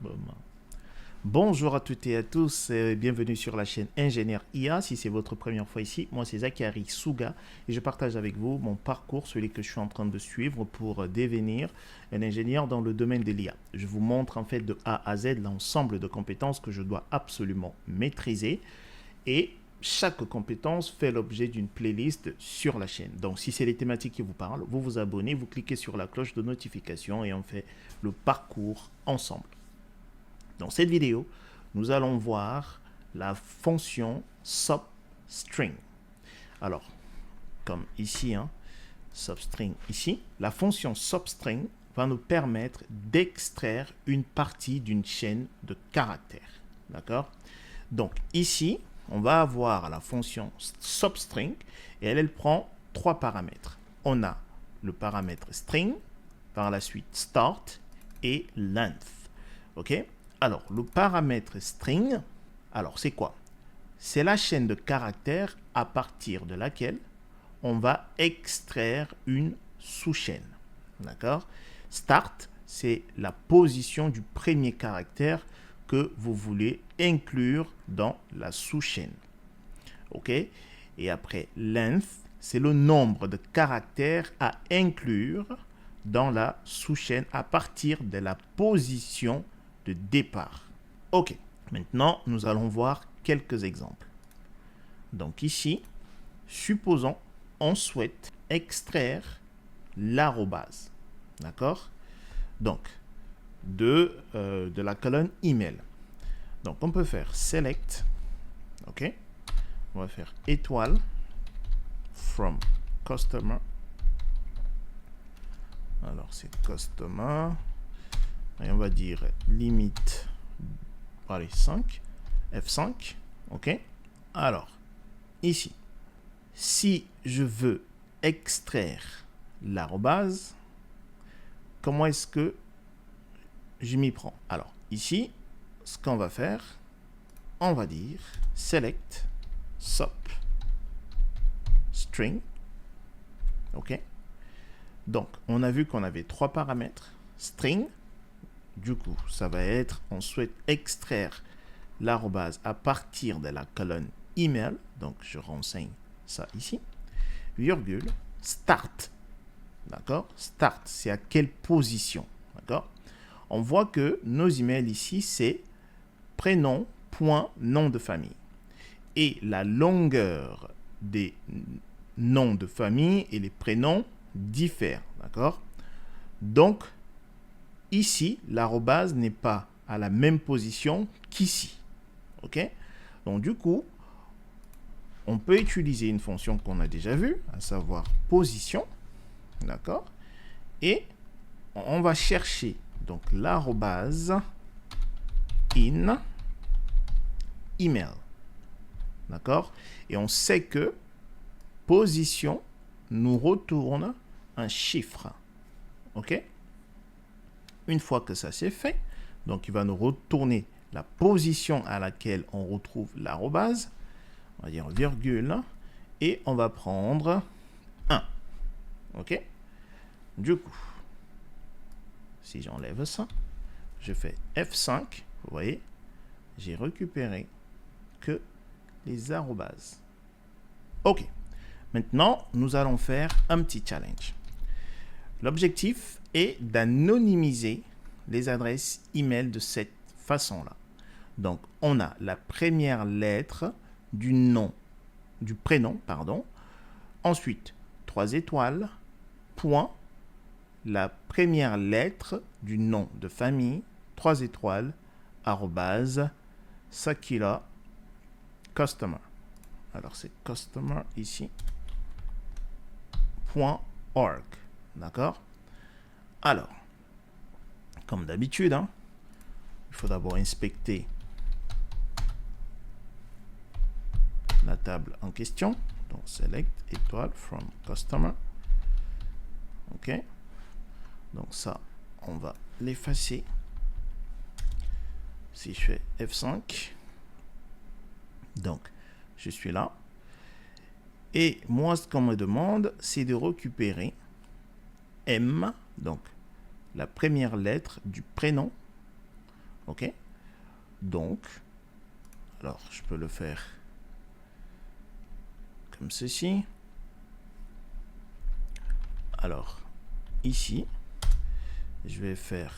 Bon. Bonjour à toutes et à tous, bienvenue sur la chaîne Ingénieur IA. Si c'est votre première fois ici, moi c'est Zachary Souga et je partage avec vous mon parcours, celui que je suis en train de suivre pour devenir un ingénieur dans le domaine de l'IA. Je vous montre en fait de A à Z l'ensemble de compétences que je dois absolument maîtriser et chaque compétence fait l'objet d'une playlist sur la chaîne. Donc si c'est les thématiques qui vous parlent, vous vous abonnez, vous cliquez sur la cloche de notification et on fait le parcours ensemble. Dans cette vidéo, nous allons voir la fonction substring. Alors, comme ici, substring ici, la fonction substring va nous permettre d'extraire une partie d'une chaîne de caractères. D'accord? Donc ici, on va avoir la fonction substring et elle prend trois paramètres. On a le paramètre string, par la suite start et length. Ok? Alors, le paramètre string, alors c'est quoi? C'est la chaîne de caractères à partir de laquelle on va extraire une sous-chaîne. D'accord? Start, c'est la position du premier caractère que vous voulez inclure dans la sous-chaîne. Ok? Et après, length, c'est le nombre de caractères à inclure dans la sous-chaîne à partir de la position de départ. Ok, maintenant nous allons voir quelques exemples. Donc ici, supposons on souhaite extraire l'arrobase, d'accord? Donc de la colonne email. Donc on peut faire select, ok? On va faire étoile from customer. Alors c'est customer. Et on va dire limite, allez, 5, F5, ok? Alors, ici, si je veux extraire l'arrobase, comment est-ce que je m'y prends? Alors, ici, ce qu'on va faire, on va dire select sub string, ok? Donc, on a vu qu'on avait trois paramètres, string. Du coup, ça va être, on souhaite extraire l'arrobase à partir de la colonne email. Donc, je renseigne ça ici. Virgule, start. D'accord? Start, c'est à quelle position? D'accord? On voit que nos emails ici, c'est prénom, point, nom de famille. Et la longueur des noms de famille et les prénoms diffèrent. D'accord? Donc, ici, l'arrobase n'est pas à la même position qu'ici. Ok? Donc, du coup, on peut utiliser une fonction qu'on a déjà vue, à savoir position. D'accord? Et on va chercher donc l'arrobase in email. D'accord? Et on sait que position nous retourne un chiffre. Ok? Une fois que ça c'est fait, donc il va nous retourner la position à laquelle on retrouve l'arrobase. On va dire virgule et on va prendre 1. Ok? Du coup, si j'enlève ça, je fais F5. Vous voyez, j'ai récupéré que les arrobases. Ok. Maintenant, nous allons faire un petit challenge. L'objectif est d'anonymiser les adresses email de cette façon-là. Donc, on a la première lettre du nom, du prénom, pardon. Ensuite, 3 étoiles, point, la première lettre du nom de famille, 3 étoiles, arrobase, Sakila, customer. Alors, c'est customer ici, .org. D'accord? Alors, comme d'habitude, il faut d'abord inspecter la table en question. Donc, select étoile from customer. OK? Donc, ça, on va l'effacer. Si je fais F5, donc, je suis là. Et moi, ce qu'on me demande, c'est de récupérer M, donc la première lettre du prénom, OK? Donc, alors, je peux le faire comme ceci. Alors, ici, je vais faire...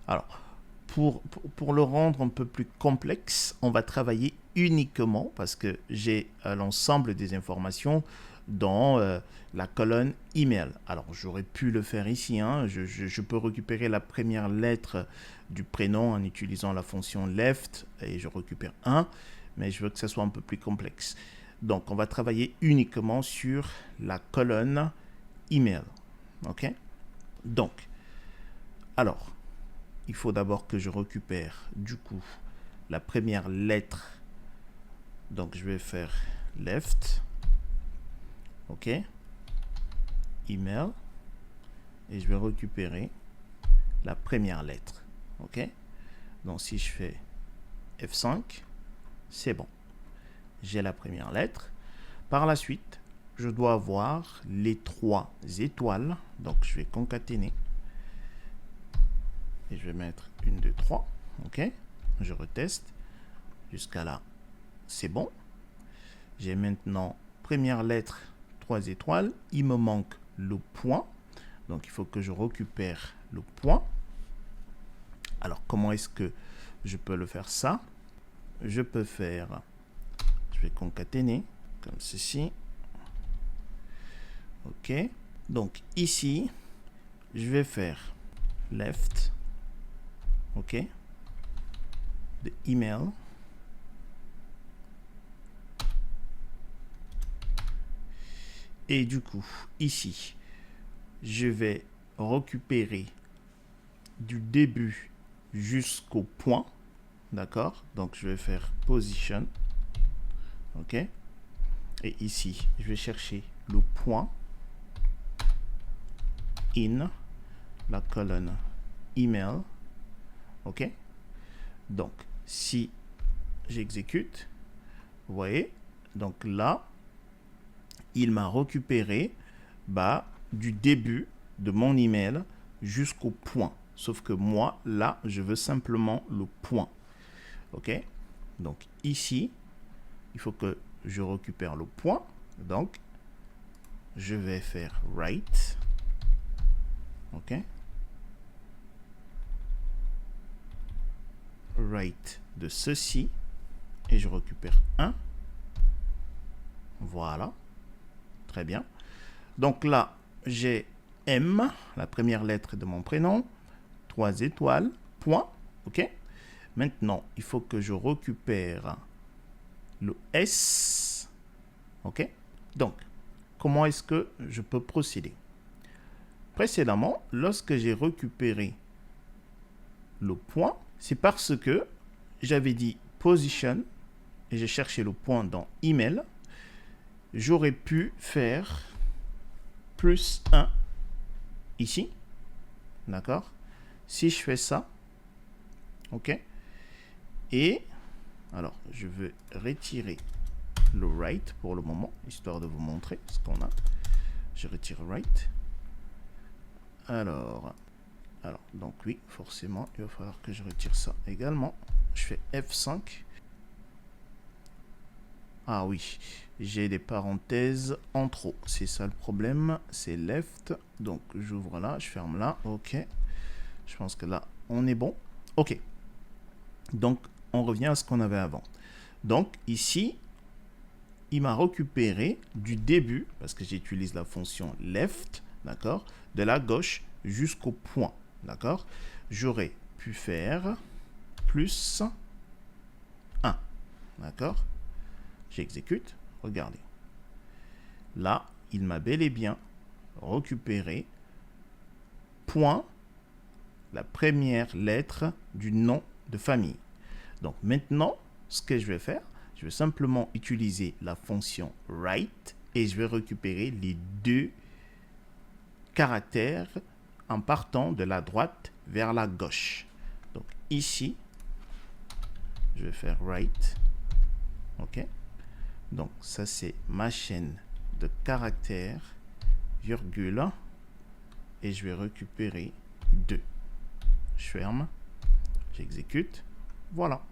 Alors, pour le rendre un peu plus complexe, on va travailler uniquement, parce que j'ai l'ensemble des informations dans la colonne email. Alors, j'aurais pu le faire ici. Hein. Je peux récupérer la première lettre du prénom en utilisant la fonction left et je récupère 1, mais je veux que ça soit un peu plus complexe. Donc, on va travailler uniquement sur la colonne email. OK? Donc, alors, il faut d'abord que je récupère du coup la première lettre. Donc, je vais faire left. OK? Email. Et je vais récupérer la première lettre. OK? Donc, si je fais F5, c'est bon. J'ai la première lettre. Par la suite, je dois avoir les 3 étoiles. Donc, je vais concaténer. Et je vais mettre 1, 2, 3. OK? Je reteste. Jusqu'à là, c'est bon. J'ai maintenant première lettre, 3 étoiles. Il me manque le point. Donc, il faut que je récupère le point. Alors, comment est-ce que je peux le faire ça? Je peux faire... Je vais concaténer comme ceci. OK. Donc, ici, je vais faire left. OK. De email. Et du coup, ici, je vais récupérer du début jusqu'au point. D'accord? Donc, je vais faire position. OK? Et ici, je vais chercher le point in la colonne email. OK? Donc, si j'exécute, vous voyez, donc là, il m'a récupéré du début de mon email jusqu'au point. Sauf que moi, là, je veux simplement le point. OK? Donc, ici, il faut que je récupère le point. Donc, je vais faire write. OK? Write de ceci. Et je récupère 1. Voilà. Très bien. Donc là, j'ai M, la première lettre de mon prénom. 3 étoiles, point. OK? Maintenant, il faut que je récupère le S. OK? Donc, comment est-ce que je peux procéder? Précédemment, lorsque j'ai récupéré le point, c'est parce que j'avais dit position et j'ai cherché le point dans email. J'aurais pu faire plus 1 ici. D'accord? Si je fais ça, OK? Et, alors, je vais retirer le write pour le moment, histoire de vous montrer ce qu'on a. Je retire write. Alors, donc oui, forcément, il va falloir que je retire ça également. Je fais F5. Ah oui, j'ai des parenthèses en trop. C'est ça le problème, c'est left. Donc, j'ouvre là, je ferme là. OK. Je pense que là, on est bon. OK. Donc, on revient à ce qu'on avait avant. Donc, ici, il m'a récupéré du début, parce que j'utilise la fonction left, d'accord, de la gauche jusqu'au point, d'accord. J'aurais pu faire plus 1, d'accord. J'exécute, regardez. Là, il m'a bel et bien récupéré point, la première lettre du nom de famille. Donc maintenant, ce que je vais faire, je vais simplement utiliser la fonction write et je vais récupérer les 2 caractères en partant de la droite vers la gauche. Donc ici, je vais faire write. OK? Donc ça, c'est ma chaîne de caractères, virgule, et je vais récupérer 2. Je ferme, J'exécute. Voilà.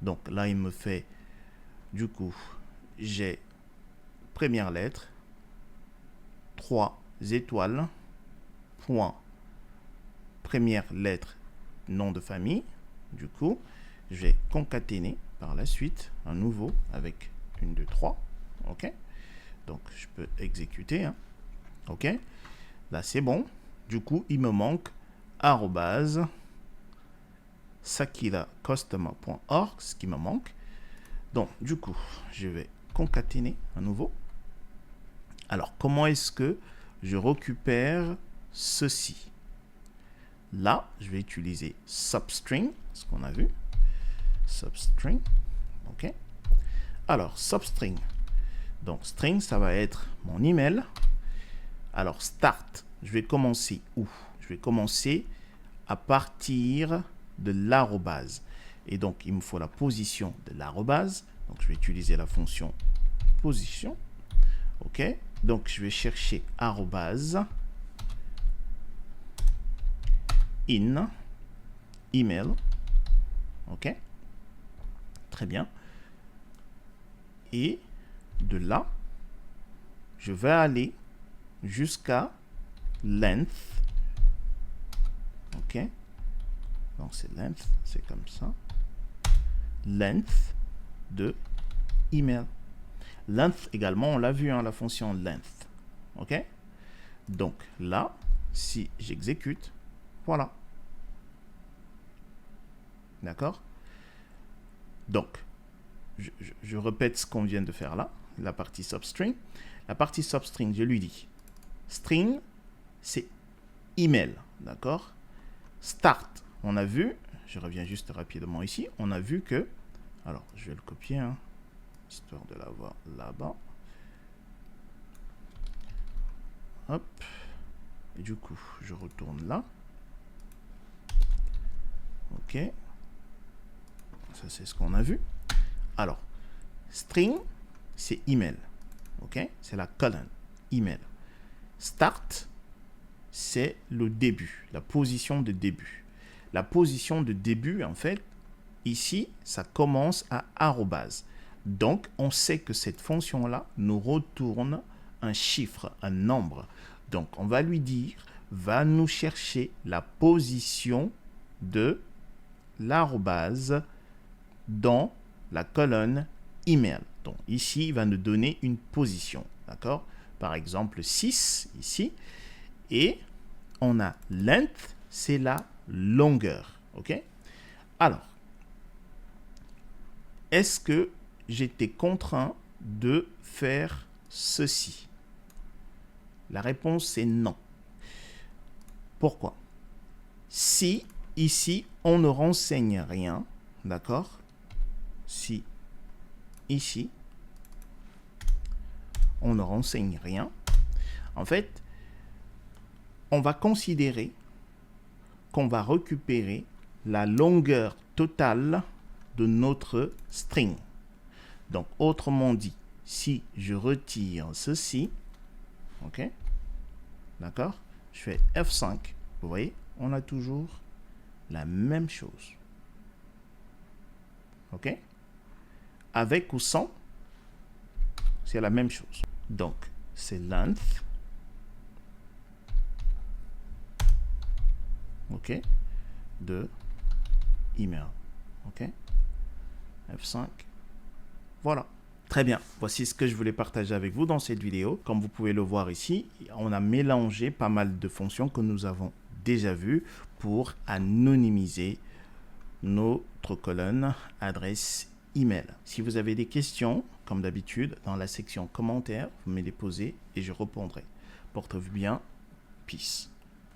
Donc là, il me fait, du coup, j'ai première lettre, 3 étoiles, point, première lettre, nom de famille. Du coup, je vais concaténer par la suite un nouveau avec 1, 2, 3. OK? Donc, je peux exécuter. Hein. OK? Là, c'est bon. Du coup, il me manque @sakilacustomer.org, ce qui me manque. Donc, du coup, je vais concaténer à nouveau. Alors, comment est-ce que je récupère ceci? Là, je vais utiliser substring, ce qu'on a vu. Substring. OK? Alors, substring. Donc, string, ça va être mon email. Alors, start, je vais commencer où? Je vais commencer à partir de l'arrobase. Et donc, il me faut la position de l'arrobase. Donc, je vais utiliser la fonction position. OK? Donc, je vais chercher arrobase in email. OK? Très bien. Et de là, je vais aller jusqu'à length. OK? Donc, c'est length, c'est comme ça. Length de email. Length également, on l'a vu, hein, la fonction length. OK? Donc, là, si j'exécute, voilà. D'accord? Donc, je répète ce qu'on vient de faire là, la partie substring. La partie substring, je lui dis, string, c'est email, d'accord? Start, on a vu, je reviens juste rapidement ici, on a vu que, alors je vais le copier, hein, histoire de l'avoir là-bas. Hop, et du coup, je retourne là. OK, ça c'est ce qu'on a vu. Alors, string, c'est email. OK? C'est la colonne email. Start, c'est le début, la position de début. La position de début, en fait, ici, ça commence à arrobase. Donc, on sait que cette fonction-là nous retourne un chiffre, un nombre. Donc, on va lui dire, va nous chercher la position de l'arrobase dans la colonne email. Donc ici, il va nous donner une position. D'accord? Par exemple, 6 ici. Et on a length, c'est la longueur. OK? Alors, est-ce que j'étais contraint de faire ceci? La réponse c'est non. Pourquoi? Si ici, on ne renseigne rien, d'accord? Si ici, on ne renseigne rien, en fait, on va considérer qu'on va récupérer la longueur totale de notre string. Donc, autrement dit, si je retire ceci, OK, d'accord, je fais F5, vous voyez, on a toujours la même chose. OK? Avec ou sans, c'est la même chose. Donc, c'est length. OK? De email. OK? F5. Voilà. Très bien. Voici ce que je voulais partager avec vous dans cette vidéo. Comme vous pouvez le voir ici, on a mélangé pas mal de fonctions que nous avons déjà vues pour anonymiser notre colonne adresse email. Si vous avez des questions, comme d'habitude, dans la section commentaires, vous me les posez et je répondrai. Portez-vous bien. Peace.